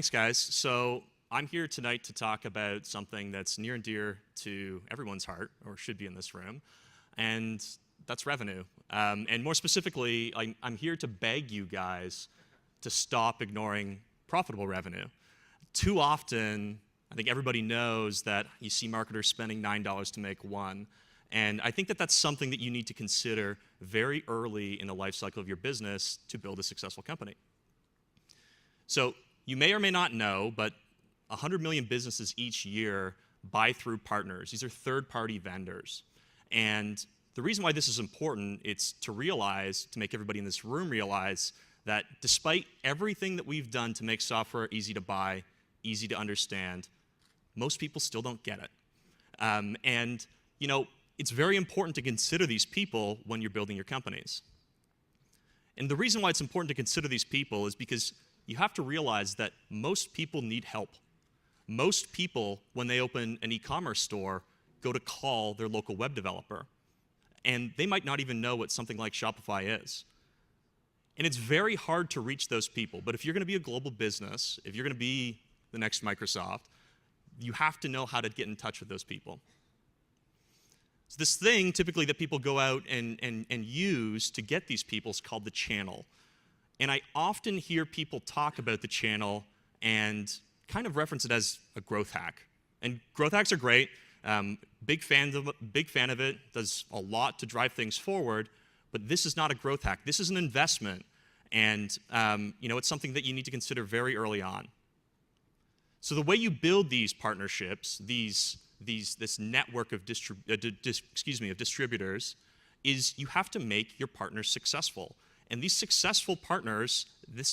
Thanks, guys. So I'm here tonight to talk about something that's near and dear to everyone's heart, or should be in this room, and that's revenue. And more specifically, I'm here to beg you guys to stop ignoring profitable revenue. Too often, I think everybody knows that you see marketers spending $9 to make one, and I think that that's something that you need to consider very early in the life cycle of your business to build a successful company. So you may or may not know, but 100 million businesses each year buy through partners. These are third-party vendors. And the reason why this is important, it's to realize, to make everybody in this room realize, that despite everything that we've done to make software easy to buy, easy to understand, most people still don't get it. And you know, it's very important to consider these people when you're building your companies. And the reason why it's important to consider these people is because you have to realize that most people need help. Most people, when they open an e-commerce store, go to call their local web developer. And they might not even know what something like Shopify is. And it's very hard to reach those people. But if you're going to be a global business, if you're going to be the next Microsoft, you have to know how to get in touch with those people. So this thing, typically, that people go out and use to get these people is called the channel. And I often hear people talk about the channel and kind of reference it as a growth hack. And growth hacks are great. Big fan of it. Does a lot to drive things forward. But this is not a growth hack. This is an investment. And you know, it's something that you need to consider very early on. So the way you build these partnerships, this network of distributors, is you have to make your partners successful. And these successful partners,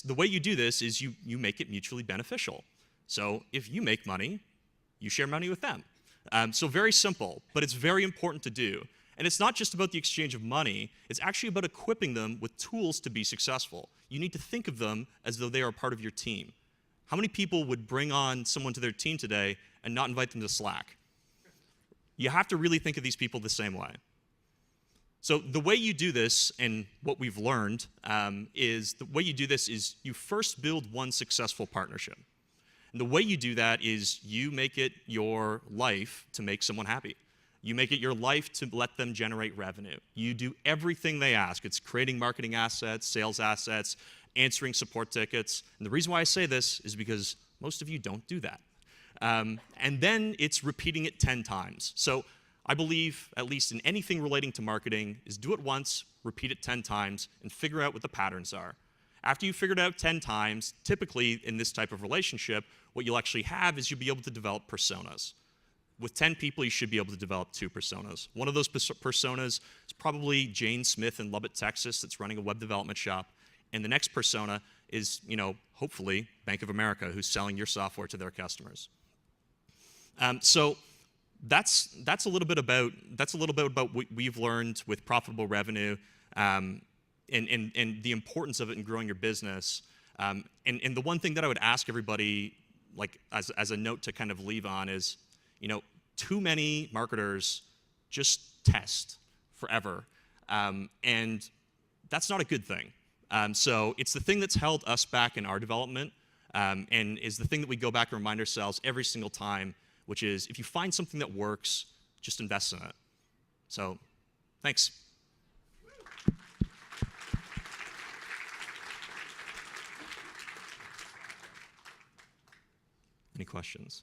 the way you do this is you make it mutually beneficial. So if you make money, you share money with them. So very simple, but it's very important to do. And it's not just about the exchange of money, it's actually about equipping them with tools to be successful. You need to think of them as though they are a part of your team. How many people would bring on someone to their team today and not invite them to Slack? You have to really think of these people the same way. So the way you do this, and what we've learned, is the way you do this is you first build one successful partnership. And the way you do that is you make it your life to make someone happy. You make it your life to let them generate revenue. You do everything they ask. It's creating marketing assets, sales assets, answering support tickets. And the reason why I say this is because most of you don't do that. And then it's repeating it 10 times. So I believe, at least in anything relating to marketing, is do it once, repeat it 10 times, and figure out what the patterns are. After you've figured out 10 times, typically in this type of relationship, what you'll actually have is you'll be able to develop personas. With 10 people, you should be able to develop 2 personas. One of those personas is probably Jane Smith in Lubbock, Texas, that's running a web development shop. And the next persona is, you know, hopefully Bank of America, who's selling your software to their customers. So that's a little bit about what we've learned with profitable revenue, and the importance of it in growing your business. And the one thing that I would ask everybody, like as a note to kind of leave on, is, you know, too many marketers just test forever, and that's not a good thing. So it's the thing that's held us back in our development, and is the thing that we go back and remind ourselves every single time, which is if you find something that works, just invest in it. So, thanks. Any questions?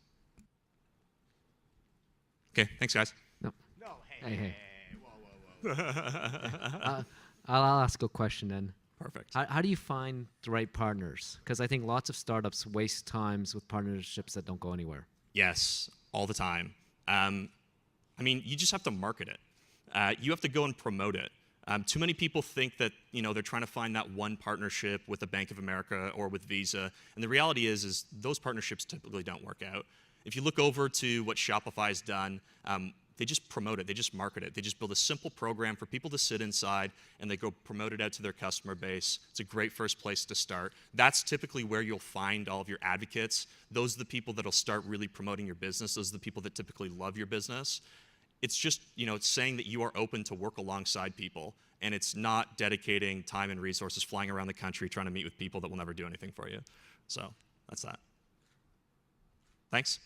Okay, thanks, guys. No. No, Hey. Whoa. I'll ask a question then. Perfect. How do you find the right partners? Because I think lots of startups waste times with partnerships that don't go anywhere. Yes, all the time. I mean, you just have to market it. You have to go and promote it. Too many people think that, you know, they're trying to find that one partnership with the Bank of America or with Visa, and the reality is those partnerships typically don't work out. If you look over to what Shopify's done, they just promote it, they just market it. They just build a simple program for people to sit inside, and they go promote it out to their customer base. It's a great first place to start. That's typically where you'll find all of your advocates. Those are the people that'll start really promoting your business. Those are the people that typically love your business. It's just, you know, it's saying that you are open to work alongside people, and it's not dedicating time and resources flying around the country trying to meet with people that will never do anything for you. So that's that. Thanks.